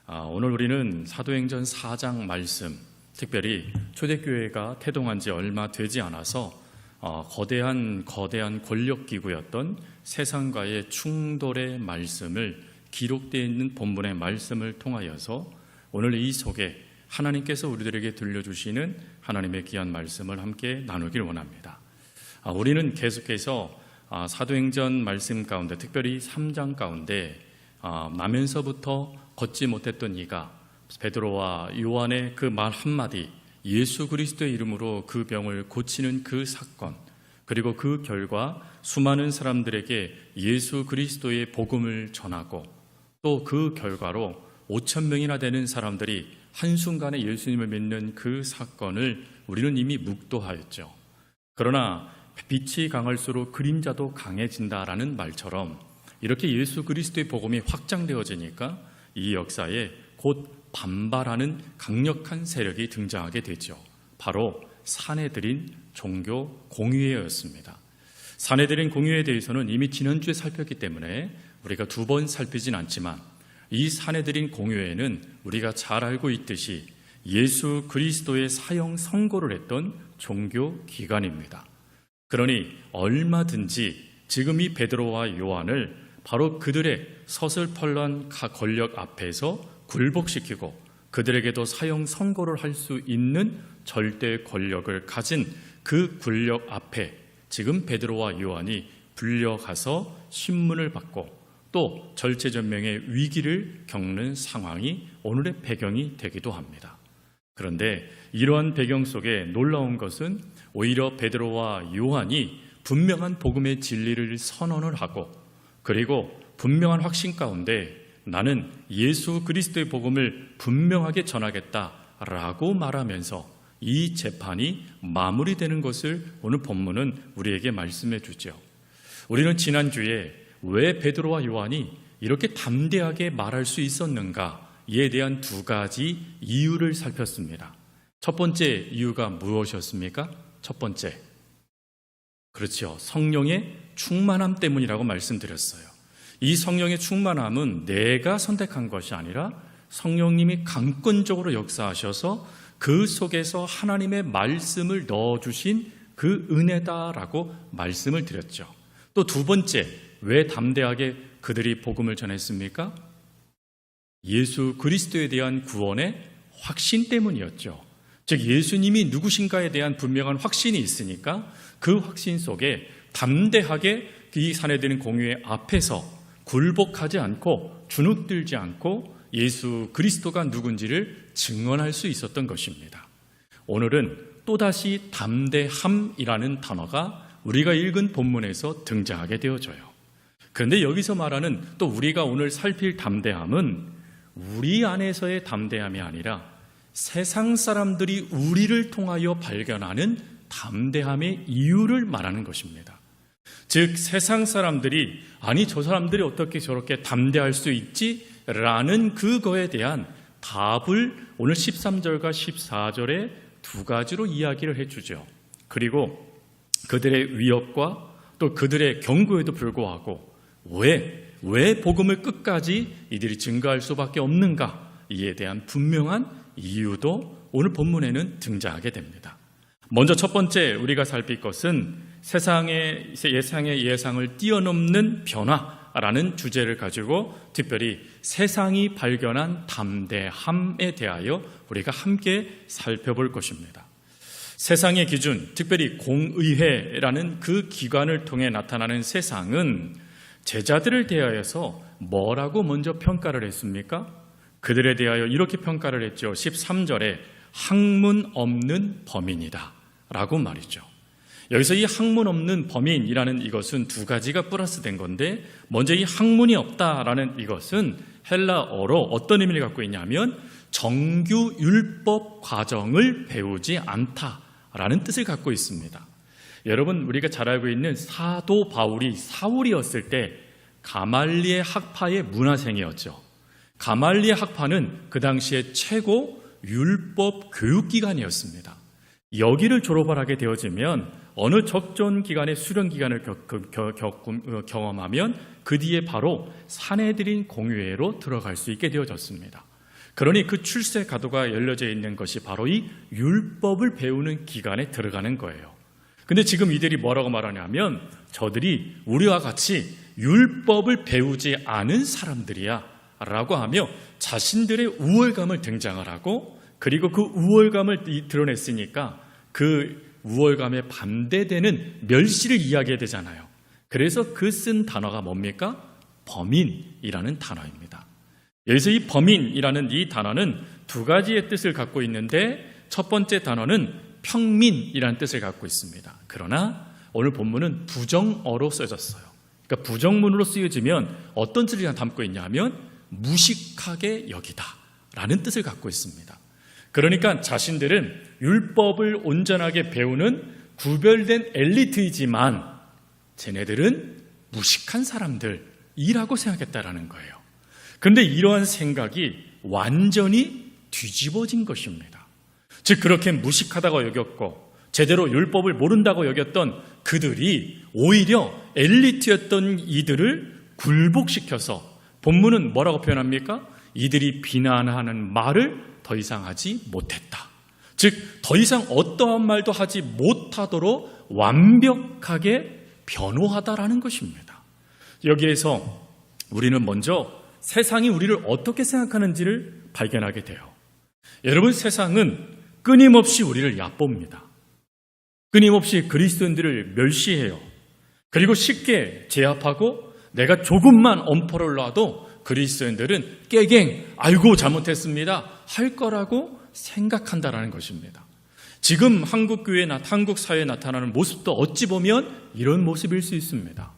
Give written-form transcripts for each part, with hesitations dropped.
오늘 우리는 사도행전 4장 말씀, 특별히 초대교회가 태동한 지 얼마 되지 않아서 거대한 권력기구였던 세상과의 충돌의 말씀을 기록되어 있는 본문의 말씀을 통하여서 오늘 이 속에 하나님께서 우리들에게 들려주시는 하나님의 귀한 말씀을 함께 나누길 원합니다. 우리는 계속해서 사도행전 말씀 가운데, 특별히 3장 가운데 나면서부터 걷지 못했던 이가 베드로와 요한의 그 말 한마디, 예수 그리스도의 이름으로 그 병을 고치는 그 사건, 그리고 그 결과 수많은 사람들에게 예수 그리스도의 복음을 전하고 또 그 결과로 5,000명이나 되는 사람들이 한순간에 예수님을 믿는 그 사건을 우리는 이미 묵도하였죠. 그러나 빛이 강할수록 그림자도 강해진다라는 말처럼 이렇게 예수 그리스도의 복음이 확장되어지니까 이 역사에 곧 반발하는 강력한 세력이 등장하게 되죠. 바로 사내들인 종교 공의회였습니다. 사내들인 공의회에 대해서는 이미 지난주에 살폈기 때문에 우리가 두 번 살피진 않지만, 이 사내들인 공의회는 우리가 잘 알고 있듯이 예수 그리스도의 사형 선고를 했던 종교 기관입니다. 그러니 얼마든지 지금 이 베드로와 요한을 바로 그들의 서슬펄런 권력 앞에서 굴복시키고 그들에게도 사형 선고를 할 수 있는 절대 권력을 가진 그 권력 앞에 지금 베드로와 요한이 불려가서 신문을 받고 또 절체절명의 위기를 겪는 상황이 오늘의 배경이 되기도 합니다. 그런데 이러한 배경 속에 놀라운 것은 오히려 베드로와 요한이 분명한 복음의 진리를 선언을 하고, 그리고 분명한 확신 가운데 나는 예수 그리스도의 복음을 분명하게 전하겠다라고 말하면서 이 재판이 마무리되는 것을 오늘 본문은 우리에게 말씀해 주죠. 우리는 지난주에 왜 베드로와 요한이 이렇게 담대하게 말할 수 있었는가에 대한 두 가지 이유를 살폈습니다. 첫 번째 이유가 무엇이었습니까? 첫 번째, 그렇죠, 성령의 충만함 때문이라고 말씀드렸어요. 이 성령의 충만함은 내가 선택한 것이 아니라 성령님이 강권적으로 역사하셔서 그 속에서 하나님의 말씀을 넣어주신 그 은혜다라고 말씀을 드렸죠. 또 두 번째, 왜 담대하게 그들이 복음을 전했습니까? 예수 그리스도에 대한 구원의 확신 때문이었죠. 즉 예수님이 누구신가에 대한 분명한 확신이 있으니까 그 확신 속에 담대하게 이 사내들인 공의회 앞에서 굴복하지 않고 주눅들지 않고 예수 그리스도가 누군지를 증언할 수 있었던 것입니다. 오늘은 또다시 담대함이라는 단어가 우리가 읽은 본문에서 등장하게 되어져요. 그런데 여기서 말하는 또 우리가 오늘 살필 담대함은 우리 안에서의 담대함이 아니라 세상 사람들이 우리를 통하여 발견하는 담대함의 이유를 말하는 것입니다. 즉 세상 사람들이 아니 저 사람들이 어떻게 저렇게 담대할 수 있지? 라는 그거에 대한 답을 오늘 13절과 14절에 두 가지로 이야기를 해주죠. 그리고 그들의 위협과 또 그들의 경고에도 불구하고 왜 복음을 끝까지 이들이 증거할 수밖에 없는가, 이에 대한 분명한 이유도 오늘 본문에는 등장하게 됩니다. 먼저 첫 번째 우리가 살필 것은 세상의 예상을 뛰어넘는 변화라는 주제를 가지고 특별히 세상이 발견한 담대함에 대하여 우리가 함께 살펴볼 것입니다. 세상의 기준, 특별히 공의회라는 그 기관을 통해 나타나는 세상은 제자들을 대하여서 뭐라고 먼저 평가를 했습니까? 그들에 대하여 이렇게 평가를 했죠. 13절에 학문 없는 범인이다 라고 말이죠. 여기서 이 학문 없는 범인이라는 이것은 두 가지가 플러스된 건데, 먼저 이 학문이 없다라는 이것은 헬라어로 어떤 의미를 갖고 있냐면 정규 율법 과정을 배우지 않다라는 뜻을 갖고 있습니다. 여러분, 우리가 잘 알고 있는 사도 바울이 사울이었을 때 가말리엘 학파의 문화생이었죠. 가말리엘 학파는 그 당시에 최고 율법 교육기관이었습니다. 여기를 졸업을 하게 되어지면 어느 적정 기간의 수련 기간을 경험하면 그 뒤에 바로 사내들인 공의회로 들어갈 수 있게 되어졌습니다. 그러니 그 출세 가도가 열려져 있는 것이 바로 이 율법을 배우는 기간에 들어가는 거예요. 근데 지금 이들이 뭐라고 말하냐면 저들이 우리와 같이 율법을 배우지 않은 사람들이야 라고 하며 자신들의 우월감을 등장을 하고, 그리고 그 우월감을 드러냈으니까 그 우월감에 반대되는 멸시를 이야기해야 되잖아요. 그래서 그 쓴 단어가 뭡니까? 범인이라는 단어입니다. 여기서 이 범인이라는 이 단어는 두 가지의 뜻을 갖고 있는데, 첫 번째 단어는 평민이라는 뜻을 갖고 있습니다. 그러나 오늘 본문은 부정어로 써졌어요. 그러니까 부정문으로 쓰여지면 어떤 뜻을 담고 있냐면 무식하게 여기다 라는 뜻을 갖고 있습니다. 그러니까 자신들은 율법을 온전하게 배우는 구별된 엘리트이지만 쟤네들은 무식한 사람들이라고 생각했다라는 거예요. 그런데 이러한 생각이 완전히 뒤집어진 것입니다. 즉 그렇게 무식하다고 여겼고 제대로 율법을 모른다고 여겼던 그들이 오히려 엘리트였던 이들을 굴복시켜서 본문은 뭐라고 표현합니까? 이들이 비난하는 말을 더 이상 하지 못했다. 즉 더 이상 어떠한 말도 하지 못하도록 완벽하게 변호하다라는 것입니다. 여기에서 우리는 먼저 세상이 우리를 어떻게 생각하는지를 발견하게 돼요. 여러분, 세상은 끊임없이 우리를 얕봅니다. 끊임없이 그리스도인들을 멸시해요. 그리고 쉽게 제압하고 내가 조금만 엄포를 놔도 그리스도인들은 깨갱, 아이고 잘못했습니다 할 거라고 생각한다라는 것입니다. 지금 한국 사회에 나타나는 모습도 어찌 보면 이런 모습일 수 있습니다.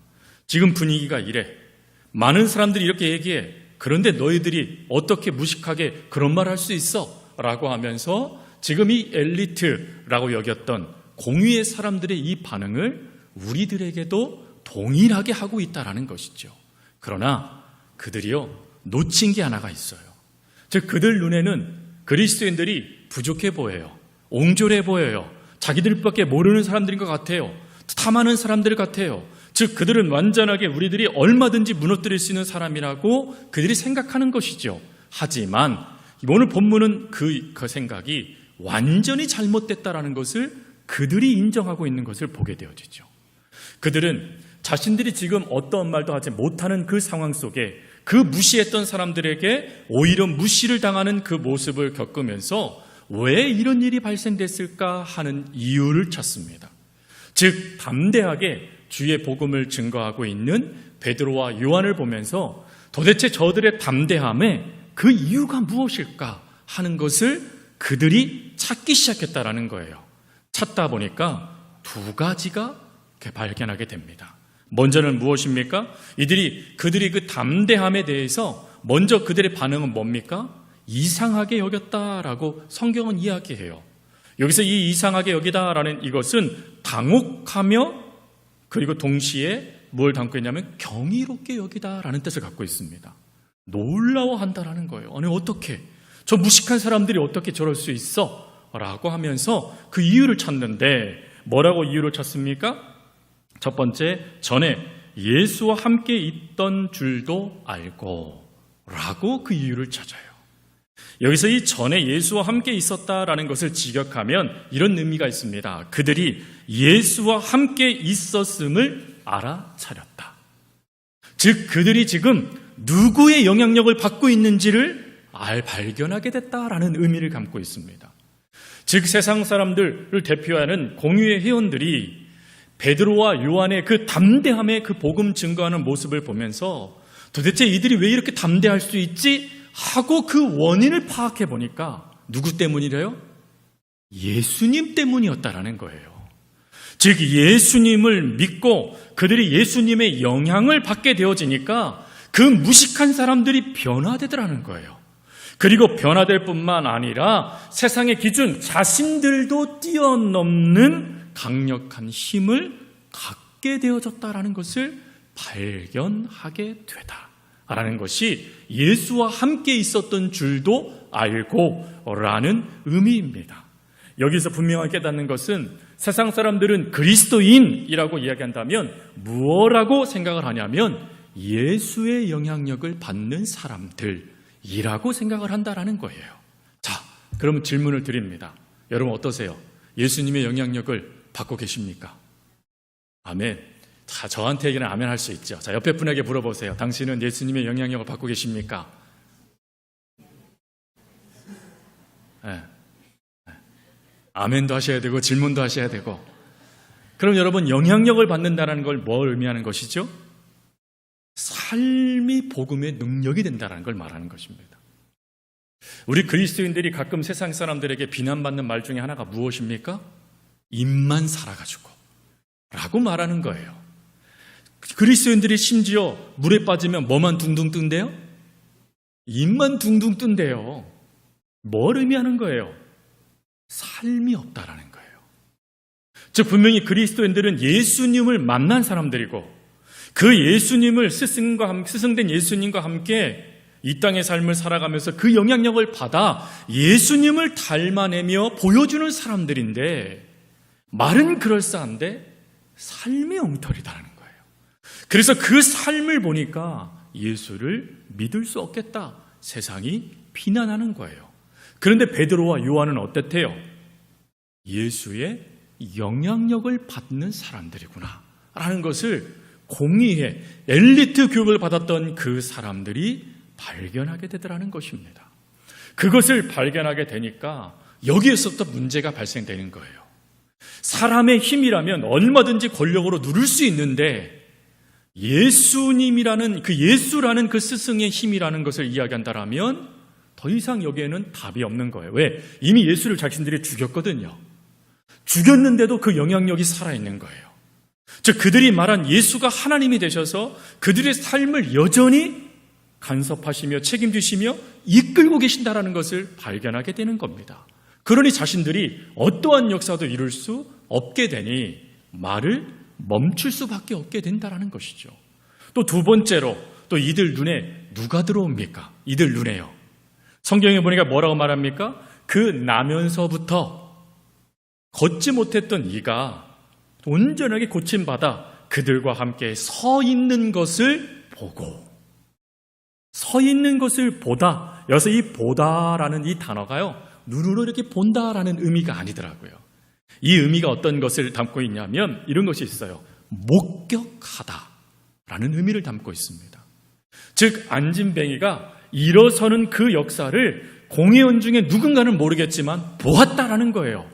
지금 분위기가 이래. 많은 사람들이 이렇게 얘기해. 그런데 너희들이 어떻게 무식하게 그런 말 할 수 있어? 라고 하면서 지금 이 엘리트라고 여겼던 공의의 사람들의 이 반응을 우리들에게도 동일하게 하고 있다는 것이죠. 그러나 그들이요, 놓친 게 하나가 있어요. 즉 그들 눈에는 그리스도인들이 부족해 보여요. 옹졸해 보여요. 자기들밖에 모르는 사람들인 것 같아요. 탐하는 사람들 같아요. 즉 그들은 완전하게 우리들이 얼마든지 무너뜨릴 수 있는 사람이라고 그들이 생각하는 것이죠. 하지만 오늘 본문은 그 생각이 완전히 잘못됐다라는 것을 그들이 인정하고 있는 것을 보게 되어지죠. 그들은 자신들이 지금 어떠한 말도 하지 못하는 그 상황 속에 그 무시했던 사람들에게 오히려 무시를 당하는 그 모습을 겪으면서 왜 이런 일이 발생됐을까 하는 이유를 찾습니다. 즉 담대하게 주의 복음을 증거하고 있는 베드로와 요한을 보면서 도대체 저들의 담대함에 그 이유가 무엇일까 하는 것을 그들이 찾기 시작했다라는 거예요. 찾다 보니까 두 가지가 발견하게 됩니다. 먼저는 무엇입니까? 그들이 그 담대함에 대해서 먼저 그들의 반응은 뭡니까? 이상하게 여겼다라고 성경은 이야기해요. 여기서 이 이상하게 여기다라는 이것은 당혹하며 그리고 동시에 뭘 담고 있냐면 경이롭게 여기다라는 뜻을 갖고 있습니다. 놀라워한다라는 거예요. 아니 어떻게 저 무식한 사람들이 어떻게 저럴 수 있어? 라고 하면서 그 이유를 찾는데 뭐라고 이유를 찾습니까? 첫 번째, 전에 예수와 함께 있던 줄도 알고 라고 그 이유를 찾아요. 여기서 이 전에 예수와 함께 있었다라는 것을 직역하면 이런 의미가 있습니다. 그들이 예수와 함께 있었음을 알아차렸다. 즉 그들이 지금 누구의 영향력을 받고 있는지를 발견하게 됐다라는 의미를 담고 있습니다. 즉 세상 사람들을 대표하는 공의회 회원들이 베드로와 요한의 그 담대함의 그 복음 증거하는 모습을 보면서 도대체 이들이 왜 이렇게 담대할 수 있지? 하고 그 원인을 파악해 보니까 누구 때문이래요? 예수님 때문이었다라는 거예요. 즉 예수님을 믿고 그들이 예수님의 영향을 받게 되어지니까 그 무식한 사람들이 변화되더라는 거예요. 그리고 변화될 뿐만 아니라 세상의 기준 자신들도 뛰어넘는 강력한 힘을 갖게 되어졌다라는 것을 발견하게 되다라는 것이 예수와 함께 있었던 줄도 알고라는 의미입니다. 여기서 분명하게 깨닫는 것은 세상 사람들은 그리스도인이라고 이야기한다면 무엇라고 생각을 하냐면 예수의 영향력을 받는 사람들 이라고 생각을 한다라는 거예요. 자, 그러면 질문을 드립니다. 여러분 어떠세요? 예수님의 영향력을 받고 계십니까? 아멘. 자, 저한테 얘기는 아멘 할 수 있죠. 자, 옆에 분에게 물어보세요. 당신은 예수님의 영향력을 받고 계십니까? 네. 아멘도 하셔야 되고 질문도 하셔야 되고. 그럼 여러분, 영향력을 받는다는 걸 뭘 의미하는 것이죠? 삶이 복음의 능력이 된다는 걸 말하는 것입니다. 우리 그리스도인들이 가끔 세상 사람들에게 비난받는 말 중에 하나가 무엇입니까? 입만 살아가지고 라고 말하는 거예요. 그리스도인들이 심지어 물에 빠지면 뭐만 둥둥 뜬대요? 입만 둥둥 뜬대요. 뭘 의미하는 거예요? 삶이 없다라는 거예요. 즉 분명히 그리스도인들은 예수님을 만난 사람들이고 그 예수님을 스승된 예수님과 함께 이 땅의 삶을 살아가면서 그 영향력을 받아 예수님을 닮아내며 보여주는 사람들인데 말은 그럴싸한데 삶이 엉터리다라는 거예요. 그래서 그 삶을 보니까 예수를 믿을 수 없겠다. 세상이 비난하는 거예요. 그런데 베드로와 요한은 어땠대요? 예수의 영향력을 받는 사람들이구나 라는 것을 공의회, 엘리트 교육을 받았던 그 사람들이 발견하게 되더라는 것입니다. 그것을 발견하게 되니까 여기에서부터 문제가 발생되는 거예요. 사람의 힘이라면 얼마든지 권력으로 누릴 수 있는데 예수님이라는 그 예수라는 그 스승의 힘이라는 것을 이야기한다라면 더 이상 여기에는 답이 없는 거예요. 왜? 이미 예수를 자신들이 죽였거든요. 죽였는데도 그 영향력이 살아있는 거예요. 즉 그들이 말한 예수가 하나님이 되셔서 그들의 삶을 여전히 간섭하시며 책임지시며 이끌고 계신다라는 것을 발견하게 되는 겁니다. 그러니 자신들이 어떠한 역사도 이룰 수 없게 되니 말을 멈출 수밖에 없게 된다라는 것이죠. 또 두 번째로 또 이들 눈에 누가 들어옵니까? 이들 눈에요. 성경에 보니까 뭐라고 말합니까? 그 나면서부터 걷지 못했던 이가 온전하게 고침받아 그들과 함께 서 있는 것을 보고 서 있는 것을 보다. 여기서 이 보다라는 이 단어가요. 눈으로 이렇게 본다라는 의미가 아니더라고요. 이 의미가 어떤 것을 담고 있냐면 이런 것이 있어요. 목격하다라는 의미를 담고 있습니다. 즉 안진뱅이가 일어서는 그 역사를 공회원 중에 누군가는 모르겠지만 보았다라는 거예요.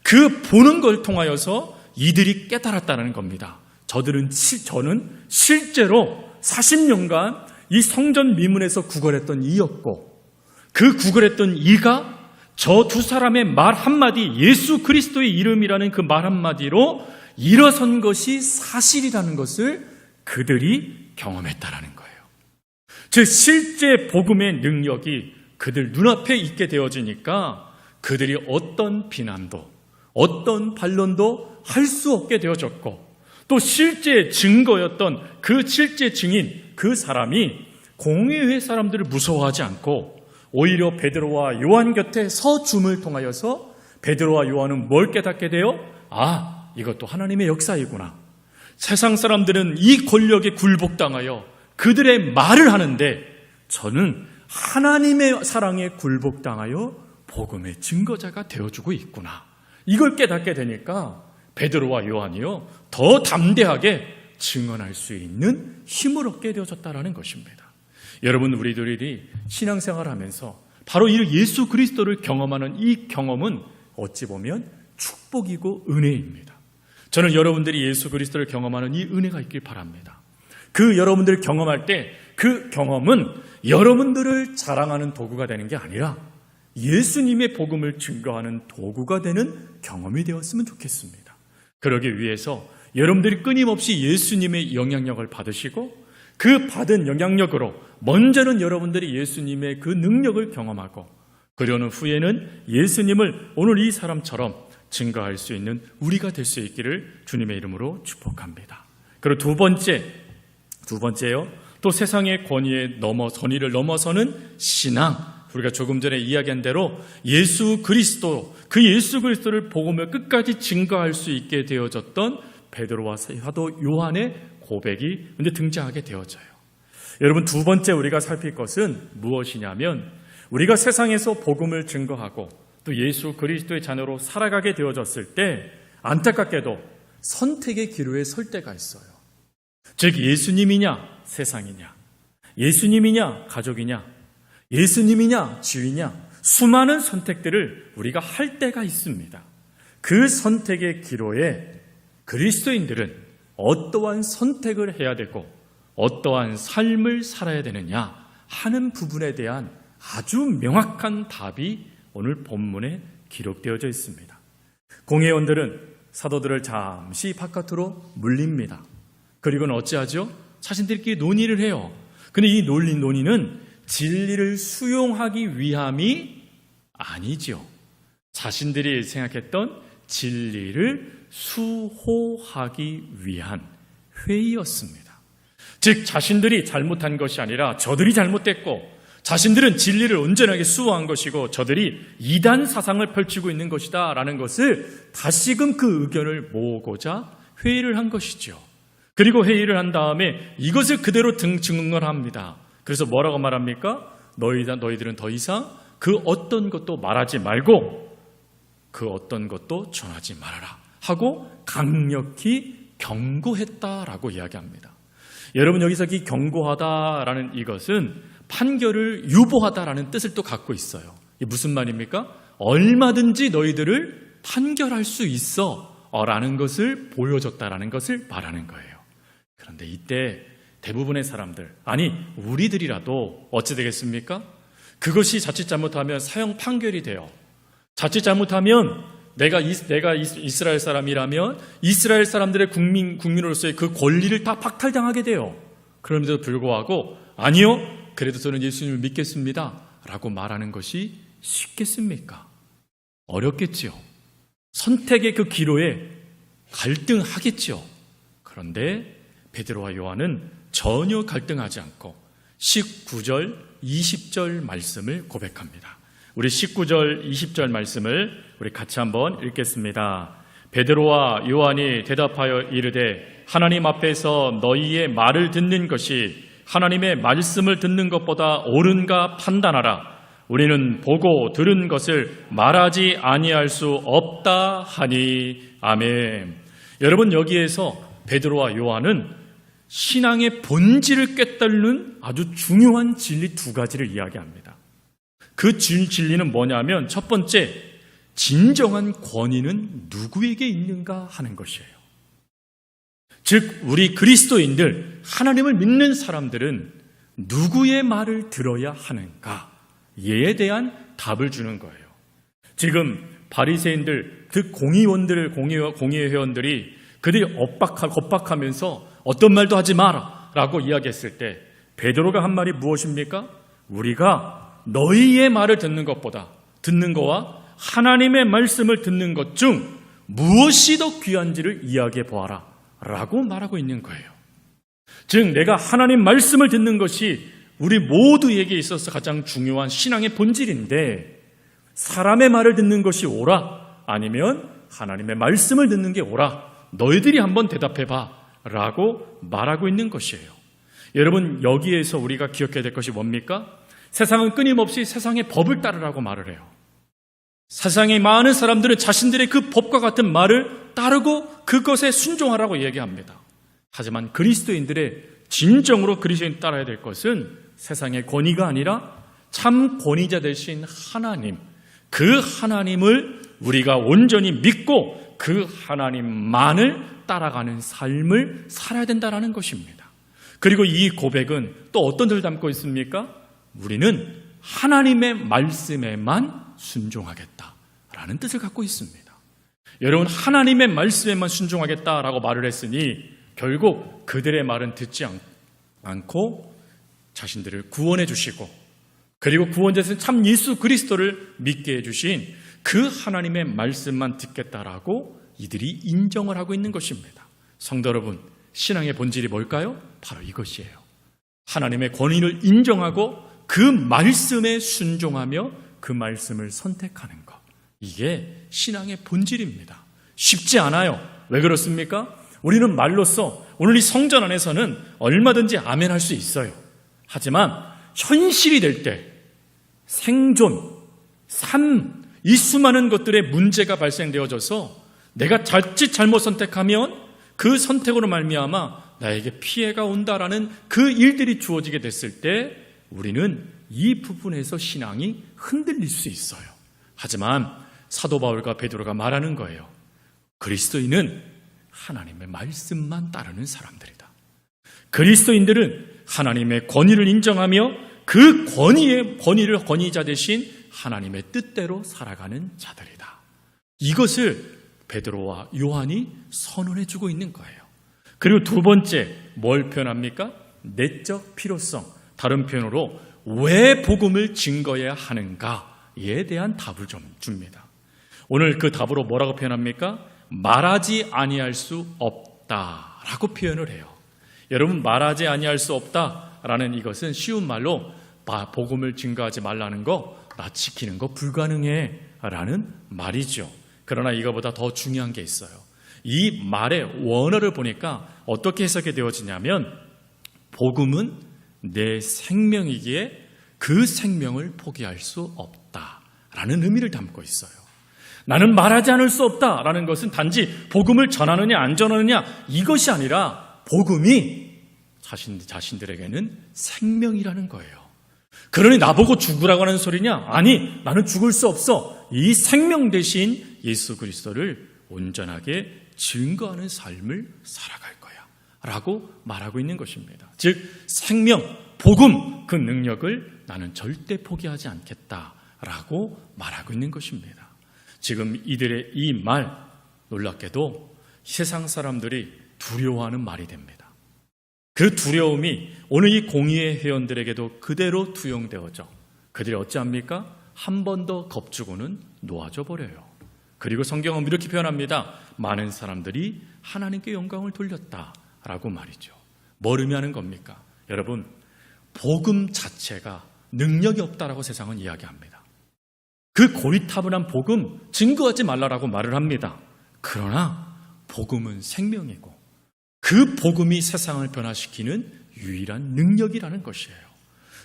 그 보는 걸 통하여서 이들이 깨달았다는 겁니다. 저는 실제로 40년간 이 성전 미문에서 구걸했던 이였고 그 구걸했던 이가 저 두 사람의 말 한마디 예수 그리스도의 이름이라는 그 말 한마디로 일어선 것이 사실이라는 것을 그들이 경험했다라는 거예요. 즉 실제 복음의 능력이 그들 눈앞에 있게 되어지니까 그들이 어떤 비난도 어떤 반론도 할 수 없게 되어졌고 또 실제 증거였던 그 실제 증인 그 사람이 공회의 사람들을 무서워하지 않고 오히려 베드로와 요한 곁에 서줌을 통하여서 베드로와 요한은 뭘 깨닫게 돼요? 아, 이것도 하나님의 역사이구나. 세상 사람들은 이 권력에 굴복당하여 그들의 말을 하는데 저는 하나님의 사랑에 굴복당하여 복음의 증거자가 되어주고 있구나. 이걸 깨닫게 되니까 베드로와 요한이요 더 담대하게 증언할 수 있는 힘을 얻게 되어졌다는 것입니다. 여러분 우리들이 신앙생활을 하면서 바로 이 예수 그리스도를 경험하는 이 경험은 어찌 보면 축복이고 은혜입니다. 저는 여러분들이 예수 그리스도를 경험하는 이 은혜가 있길 바랍니다. 그 여러분들 경험할 때 그 경험은 여러분들을 자랑하는 도구가 되는 게 아니라 예수님의 복음을 증거하는 도구가 되는 경험이 되었으면 좋겠습니다. 그러기 위해서 여러분들이 끊임없이 예수님의 영향력을 받으시고 그 받은 영향력으로 먼저는 여러분들이 예수님의 그 능력을 경험하고 그러는 후에는 예수님을 오늘 이 사람처럼 증거할 수 있는 우리가 될 수 있기를 주님의 이름으로 축복합니다. 그리고 두 번째요. 또 세상의 권위를 넘어서는 신앙. 우리가 조금 전에 이야기한 대로 예수 그리스도를 복음을 끝까지 증거할 수 있게 되어졌던 베드로와 사도 요한의 고백이 근데 등장하게 되어져요. 여러분, 두 번째 우리가 살필 것은 무엇이냐면 우리가 세상에서 복음을 증거하고 또 예수 그리스도의 자녀로 살아가게 되어졌을 때 안타깝게도 선택의 기로에 설 때가 있어요. 즉 예수님이냐 세상이냐, 예수님이냐 가족이냐, 예수님이냐 지위냐, 수많은 선택들을 우리가 할 때가 있습니다. 그 선택의 기로에 그리스도인들은 어떠한 선택을 해야 되고 어떠한 삶을 살아야 되느냐 하는 부분에 대한 아주 명확한 답이 오늘 본문에 기록되어져 있습니다. 공회원들은 사도들을 잠시 바깥으로 물립니다. 그리고는 어찌하죠? 자신들끼리 논의를 해요. 근데 이 논의는 진리를 수용하기 위함이 아니죠. 자신들이 생각했던 진리를 수호하기 위한 회의였습니다. 즉 자신들이 잘못한 것이 아니라 저들이 잘못됐고 자신들은 진리를 온전하게 수호한 것이고 저들이 이단 사상을 펼치고 있는 것이다 라는 것을 다시금 그 의견을 모으고자 회의를 한 것이죠. 그리고 회의를 한 다음에 이것을 그대로 증언을 합니다. 그래서 뭐라고 말합니까? 너희들은 더 이상 그 어떤 것도 말하지 말고 그 어떤 것도 전하지 말아라 하고 강력히 경고했다라고 이야기합니다. 여러분, 여기서 이 경고하다라는 이것은 판결을 유보하다라는 뜻을 또 갖고 있어요. 이게 무슨 말입니까? 얼마든지 너희들을 판결할 수 있어 라는 것을 보여줬다라는 것을 말하는 거예요. 그런데 이때 대부분의 사람들, 아니 우리들이라도 어찌 되겠습니까? 그것이 자칫 잘못하면 사형 판결이 돼요. 자칫 잘못하면 내가 이스라엘 사람이라면 이스라엘 사람들의 국민으로서의 그 권리를 다 박탈당하게 돼요. 그럼에도 불구하고 아니요, 그래도 저는 예수님을 믿겠습니다 라고 말하는 것이 쉽겠습니까? 어렵겠지요. 선택의 그 기로에 갈등하겠지요. 그런데 베드로와 요한은 전혀 갈등하지 않고 19절, 20절 말씀을 고백합니다. 우리 19절, 20절 말씀을 우리 같이 한번 읽겠습니다. 베드로와 요한이 대답하여 이르되 하나님 앞에서 너희의 말을 듣는 것이 하나님의 말씀을 듣는 것보다 옳은가 판단하라. 우리는 보고 들은 것을 말하지 아니할 수 없다 하니 아멘. 여러분, 여기에서 베드로와 요한은 신앙의 본질을 꿰뚫는 아주 중요한 진리 두 가지를 이야기합니다. 그 진리는 뭐냐면 첫 번째, 진정한 권위는 누구에게 있는가 하는 것이에요. 즉 우리 그리스도인들, 하나님을 믿는 사람들은 누구의 말을 들어야 하는가, 이에 대한 답을 주는 거예요. 지금 바리새인들, 그 공의 회원들이 그들이 겁박하면서 어떤 말도 하지 마라 라고 이야기했을 때 베드로가 한 말이 무엇입니까? 우리가 너희의 말을 듣는 거와 하나님의 말씀을 듣는 것 중 무엇이 더 귀한지를 이야기해 보아라 라고 말하고 있는 거예요. 즉 내가 하나님 말씀을 듣는 것이 우리 모두에게 있어서 가장 중요한 신앙의 본질인데, 사람의 말을 듣는 것이 옳아 아니면 하나님의 말씀을 듣는 게 옳아, 너희들이 한번 대답해봐 라고 말하고 있는 것이에요. 여러분, 여기에서 우리가 기억해야 될 것이 뭡니까? 세상은 끊임없이 세상의 법을 따르라고 말을 해요. 세상의 많은 사람들은 자신들의 그 법과 같은 말을 따르고 그것에 순종하라고 얘기합니다. 하지만 그리스도인들의 진정으로 그리스도인 따라야 될 것은 세상의 권위가 아니라 참 권위자 되신 하나님, 그 하나님을 우리가 온전히 믿고 그 하나님만을 따라가는 삶을 살아야 된다는 것입니다. 그리고 이 고백은 또 어떤 뜻을 담고 있습니까? 우리는 하나님의 말씀에만 순종하겠다라는 뜻을 갖고 있습니다. 여러분, 하나님의 말씀에만 순종하겠다라고 말을 했으니 결국 그들의 말은 듣지 않고 자신들을 구원해 주시고, 그리고 구원자신 참 예수 그리스도를 믿게 해주신 그 하나님의 말씀만 듣겠다라고 이들이 인정을 하고 있는 것입니다. 성도 여러분, 신앙의 본질이 뭘까요? 바로 이것이에요. 하나님의 권위를 인정하고 그 말씀에 순종하며 그 말씀을 선택하는 것, 이게 신앙의 본질입니다. 쉽지 않아요. 왜 그렇습니까? 우리는 말로써 오늘 이 성전 안에서는 얼마든지 아멘 할 수 있어요. 하지만 현실이 될 때 생존, 삶, 이 수많은 것들의 문제가 발생되어져서 내가 자칫 잘못 선택하면 그 선택으로 말미암아 나에게 피해가 온다라는 그 일들이 주어지게 됐을 때 우리는 이 부분에서 신앙이 흔들릴 수 있어요. 하지만 사도 바울과 베드로가 말하는 거예요. 그리스도인은 하나님의 말씀만 따르는 사람들이다. 그리스도인들은 하나님의 권위를 인정하며 그 권위자 대신 하나님의 뜻대로 살아가는 자들이다. 이것을 베드로와 요한이 선언해주고 있는 거예요. 그리고 두 번째 뭘 표현합니까? 내적 필요성. 다른 표현으로 왜 복음을 증거해야 하는가에 대한 답을 좀 줍니다. 오늘 그 답으로 뭐라고 표현합니까? 말하지 아니할 수 없다라고 표현을 해요. 여러분, 말하지 아니할 수 없다라는 이것은 쉬운 말로 복음을 증거하지 말라는 거, 나 지키는 거 불가능해 라는 말이죠. 그러나 이거보다 더 중요한 게 있어요. 이 말의 원어를 보니까 어떻게 해석이 되어지냐면 복음은 내 생명이기에 그 생명을 포기할 수 없다라는 의미를 담고 있어요. 나는 말하지 않을 수 없다라는 것은 단지 복음을 전하느냐 안 전하느냐 이것이 아니라 복음이 자신들에게는 생명이라는 거예요. 그러니 나보고 죽으라고 하는 소리냐? 아니, 나는 죽을 수 없어. 이 생명 대신 예수 그리스도를 온전하게 증거하는 삶을 살아갈 거야 라고 말하고 있는 것입니다. 즉 생명, 복음, 그 능력을 나는 절대 포기하지 않겠다라고 말하고 있는 것입니다. 지금 이들의 이 말, 놀랍게도 세상 사람들이 두려워하는 말이 됩니다. 그 두려움이 오늘 이 공의의 회원들에게도 그대로 투영되어져 그들이 어찌합니까? 한 번 더 겁주고는 놓아져 버려요. 그리고 성경은 이렇게 표현합니다. 많은 사람들이 하나님께 영광을 돌렸다라고 말이죠. 뭘 의미하는 겁니까? 여러분, 복음 자체가 능력이 없다라고 세상은 이야기합니다. 그 고리타분한 복음 증거하지 말라라고 말을 합니다. 그러나 복음은 생명이고 그 복음이 세상을 변화시키는 유일한 능력이라는 것이에요.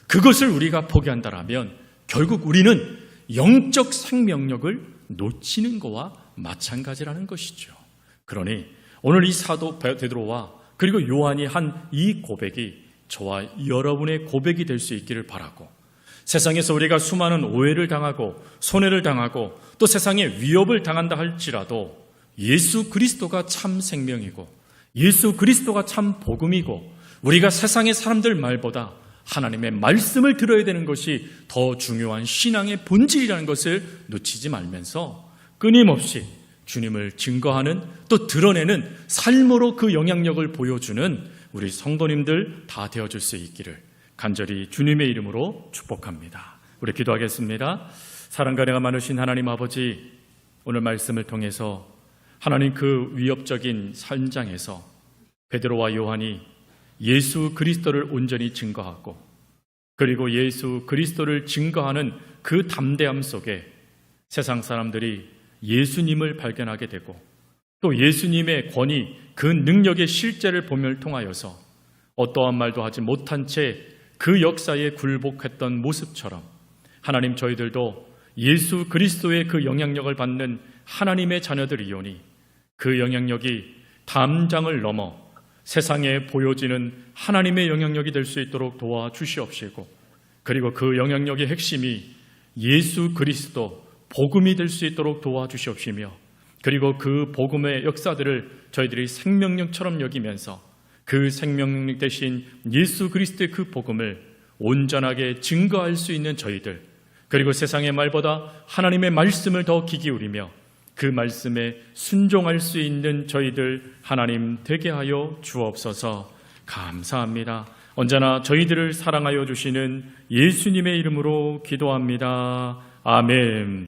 그것을 우리가 포기한다라면 결국 우리는 영적 생명력을 놓치는 것과 마찬가지라는 것이죠. 그러니 오늘 이 사도 베드로와 그리고 요한이 한 이 고백이 저와 여러분의 고백이 될 수 있기를 바라고, 세상에서 우리가 수많은 오해를 당하고 손해를 당하고 또 세상에 위협을 당한다 할지라도 예수 그리스도가 참 생명이고 예수 그리스도가 참 복음이고 우리가 세상의 사람들 말보다 하나님의 말씀을 들어야 되는 것이 더 중요한 신앙의 본질이라는 것을 놓치지 말면서 끊임없이 주님을 증거하는 또 드러내는 삶으로 그 영향력을 보여주는 우리 성도님들 다 되어줄 수 있기를 간절히 주님의 이름으로 축복합니다. 우리 기도하겠습니다. 사랑과 은혜가 많으신 하나님 아버지, 오늘 말씀을 통해서 하나님 그 위협적인 현장에서 베드로와 요한이 예수 그리스도를 온전히 증거하고 그리고 예수 그리스도를 증거하는 그 담대함 속에 세상 사람들이 예수님을 발견하게 되고 또 예수님의 권위, 그 능력의 실제를 보면 통하여서 어떠한 말도 하지 못한 채 그 역사에 굴복했던 모습처럼 하나님, 저희들도 예수 그리스도의 그 영향력을 받는 하나님의 자녀들이오니 그 영향력이 담장을 넘어 세상에 보여지는 하나님의 영향력이 될 수 있도록 도와주시옵시고, 그리고 그 영향력의 핵심이 예수 그리스도 복음이 될 수 있도록 도와주시옵시며, 그리고 그 복음의 역사들을 저희들이 생명력처럼 여기면서 그 생명력 대신 예수 그리스도의 그 복음을 온전하게 증거할 수 있는 저희들, 그리고 세상의 말보다 하나님의 말씀을 더 귀 기울이며 그 말씀에 순종할 수 있는 저희들 하나님 되게 하여 주옵소서. 감사합니다. 언제나 저희들을 사랑하여 주시는 예수님의 이름으로 기도합니다. 아멘.